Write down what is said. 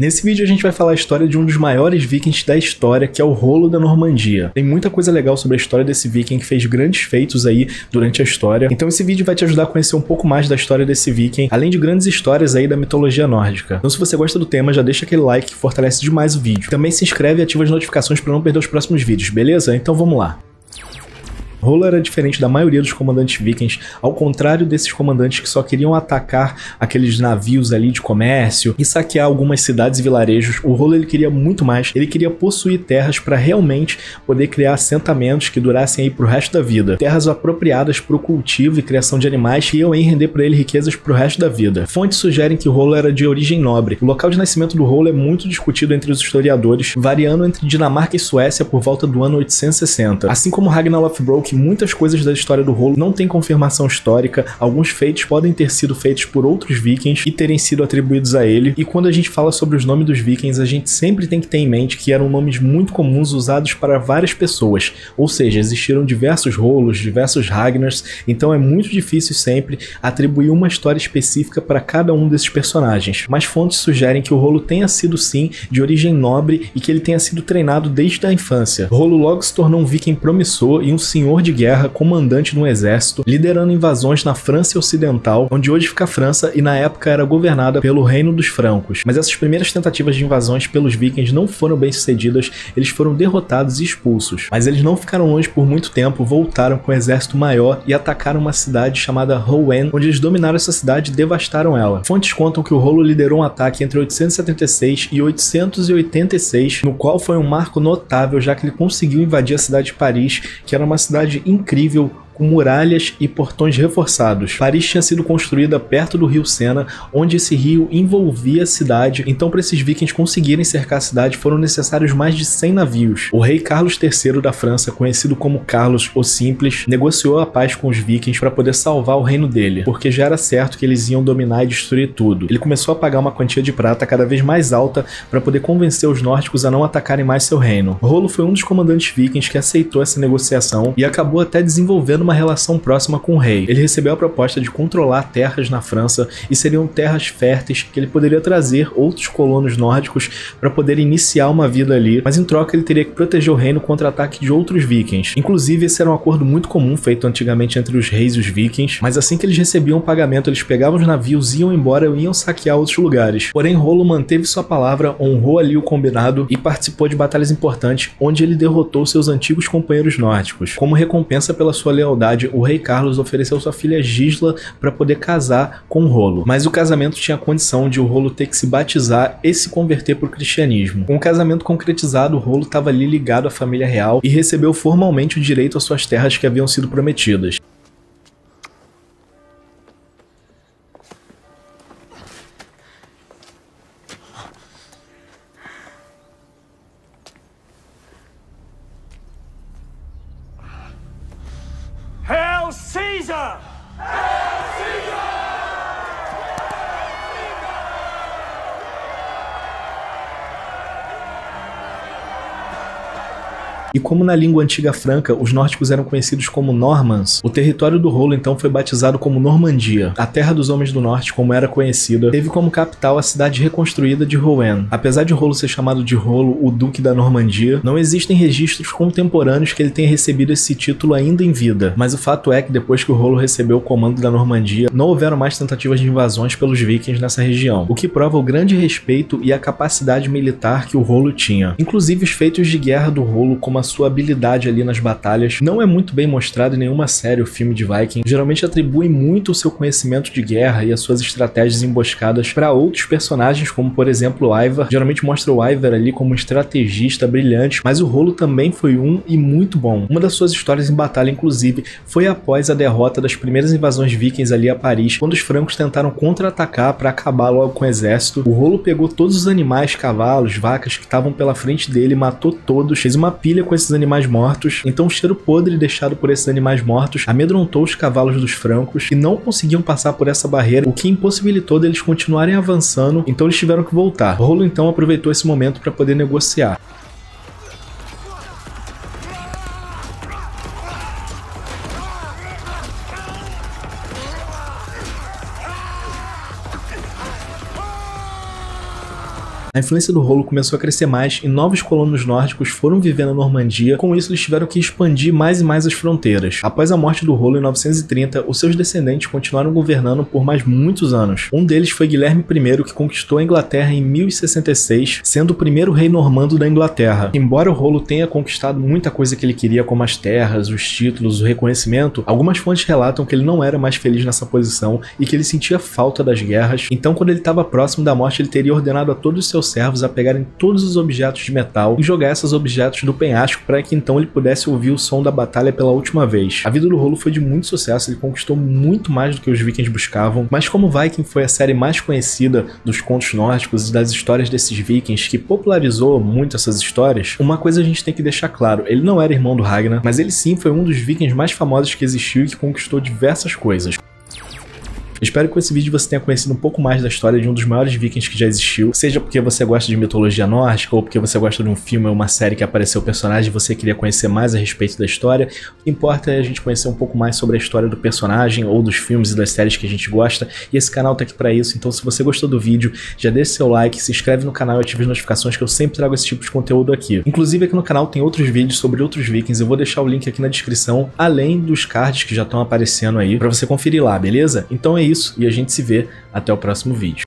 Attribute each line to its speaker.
Speaker 1: Nesse vídeo a gente vai falar a história de um dos maiores vikings da história, que é o Rolo da Normandia. Tem muita coisa legal sobre a história desse viking que fez grandes feitos aí durante a história. Então esse vídeo vai te ajudar a conhecer um pouco mais da história desse viking, além de grandes histórias aí da mitologia nórdica. Então se você gosta do tema, já deixa aquele like que fortalece demais o vídeo. Também se inscreve e ativa as notificações para não perder os próximos vídeos, beleza? Então vamos lá. Rolo era diferente da maioria dos comandantes vikings, ao contrário desses comandantes que só queriam atacar aqueles navios ali de comércio e saquear algumas cidades e vilarejos. O Rolo ele queria muito mais, ele queria possuir terras para realmente poder criar assentamentos que durassem aí pro resto da vida. Terras apropriadas para o cultivo e criação de animais que iam aí render para ele riquezas pro resto da vida. Fontes sugerem que o Rolo era de origem nobre. O local de nascimento do Rolo é muito discutido entre os historiadores, variando entre Dinamarca e Suécia por volta do ano 860. Assim como Ragnar Lothbrok, muitas coisas da história do Rolo não tem confirmação histórica, alguns feitos podem ter sido feitos por outros vikings e terem sido atribuídos a ele, e quando a gente fala sobre os nomes dos vikings, a gente sempre tem que ter em mente que eram nomes muito comuns usados para várias pessoas, ou seja, existiram diversos Rolos, diversos Ragnars, então é muito difícil sempre atribuir uma história específica para cada um desses personagens, mas fontes sugerem que o Rolo tenha sido sim de origem nobre e que ele tenha sido treinado desde a infância. Rolo logo se tornou um viking promissor e um senhor de guerra, comandante de um exército, liderando invasões na França Ocidental, onde hoje fica a França e na época era governada pelo Reino dos Francos. Mas essas primeiras tentativas de invasões pelos vikings não foram bem sucedidas, eles foram derrotados e expulsos. Mas eles não ficaram longe por muito tempo, voltaram com um exército maior e atacaram uma cidade chamada Rouen, onde eles dominaram essa cidade e devastaram ela. Fontes contam que o Rolo liderou um ataque entre 876 e 886, no qual foi um marco notável, já que ele conseguiu invadir a cidade de Paris, que era uma cidade incrível, com muralhas e portões reforçados. Paris tinha sido construída perto do rio Sena, onde esse rio envolvia a cidade, então para esses vikings conseguirem cercar a cidade foram necessários mais de 100 navios. O rei Carlos III da França, conhecido como Carlos o Simples, negociou a paz com os vikings para poder salvar o reino dele, porque já era certo que eles iam dominar e destruir tudo. Ele começou a pagar uma quantia de prata cada vez mais alta para poder convencer os nórdicos a não atacarem mais seu reino. Rolo foi um dos comandantes vikings que aceitou essa negociação e acabou até desenvolvendo uma relação próxima com o rei. Ele recebeu a proposta de controlar terras na França e seriam terras férteis que ele poderia trazer outros colonos nórdicos para poder iniciar uma vida ali, mas em troca ele teria que proteger o reino contra ataque de outros vikings. Inclusive esse era um acordo muito comum feito antigamente entre os reis e os vikings, mas assim que eles recebiam o pagamento eles pegavam os navios, iam embora e iam saquear outros lugares. Porém Rolo manteve sua palavra, honrou ali o combinado e participou de batalhas importantes onde ele derrotou seus antigos companheiros nórdicos. Como recompensa pela sua lealdade, o rei Carlos ofereceu sua filha Gisla para poder casar com o Rolo, mas o casamento tinha a condição de o Rolo ter que se batizar e se converter para o cristianismo. Com o casamento concretizado, o Rolo estava ali ligado à família real e recebeu formalmente o direito às suas terras que haviam sido prometidas.
Speaker 2: Hail Caesar! Hail Caesar!
Speaker 1: E como na língua antiga franca os nórdicos eram conhecidos como Normans, o território do Rolo então foi batizado como Normandia. A Terra dos Homens do Norte, como era conhecida, teve como capital a cidade reconstruída de Rouen. Apesar de Rolo ser chamado de Rolo, o Duque da Normandia, não existem registros contemporâneos que ele tenha recebido esse título ainda em vida, mas o fato é que depois que o Rolo recebeu o comando da Normandia, não houveram mais tentativas de invasões pelos vikings nessa região, o que prova o grande respeito e a capacidade militar que o Rolo tinha. Inclusive os feitos de guerra do Rolo, como a sua habilidade ali nas batalhas, não é muito bem mostrado em nenhuma série ou filme de Viking. Geralmente atribuem muito o seu conhecimento de guerra e as suas estratégias emboscadas para outros personagens, como por exemplo o Ivar. Geralmente mostra o Ivar ali como um estrategista brilhante, mas o Rolo também foi um e muito bom. Uma das suas histórias em batalha, inclusive, foi após a derrota das primeiras invasões vikings ali a Paris, quando os francos tentaram contra-atacar para acabar logo com o exército. O Rolo pegou todos os animais, cavalos, vacas que estavam pela frente dele, matou todos, fez uma pilha com esses animais mortos, então o cheiro podre deixado por esses animais mortos amedrontou os cavalos dos francos e não conseguiam passar por essa barreira, o que impossibilitou deles continuarem avançando, então eles tiveram que voltar. Rolo então aproveitou esse momento para poder negociar. A influência do rolo começou a crescer mais e novos colonos nórdicos foram viver na Normandia. Com isso, eles tiveram que expandir mais e mais as fronteiras. Após a morte do rolo em 930, os seus descendentes continuaram governando por mais muitos anos. Um deles foi Guilherme I, que conquistou a Inglaterra em 1066, sendo o primeiro rei normando da Inglaterra. Embora o rolo tenha conquistado muita coisa que ele queria, como as terras, os títulos, o reconhecimento, algumas fontes relatam que ele não era mais feliz nessa posição e que ele sentia falta das guerras. Então, quando ele estava próximo da morte, ele teria ordenado a todos os seus servos a pegarem todos os objetos de metal e jogar esses objetos do penhasco para que então ele pudesse ouvir o som da batalha pela última vez. A vida do rolo foi de muito sucesso, ele conquistou muito mais do que os vikings buscavam, mas como Viking foi a série mais conhecida dos contos nórdicos e das histórias desses vikings, que popularizou muito essas histórias, uma coisa a gente tem que deixar claro: ele não era irmão do Ragnar, mas ele sim foi um dos vikings mais famosos que existiu e que conquistou diversas coisas. Espero que com esse vídeo você tenha conhecido um pouco mais da história de um dos maiores vikings que já existiu, seja porque você gosta de mitologia nórdica ou porque você gosta de um filme ou uma série que apareceu o personagem e você queria conhecer mais a respeito da história. O que importa é a gente conhecer um pouco mais sobre a história do personagem ou dos filmes e das séries que a gente gosta, e esse canal tá aqui pra isso. Então, se você gostou do vídeo, já deixa seu like, se inscreve no canal e ative as notificações, que eu sempre trago esse tipo de conteúdo aqui. Inclusive aqui no canal tem outros vídeos sobre outros vikings, eu vou deixar o link aqui na descrição, além dos cards que já estão aparecendo aí, pra você conferir lá, beleza? Então é isso, e a gente se vê até o próximo vídeo.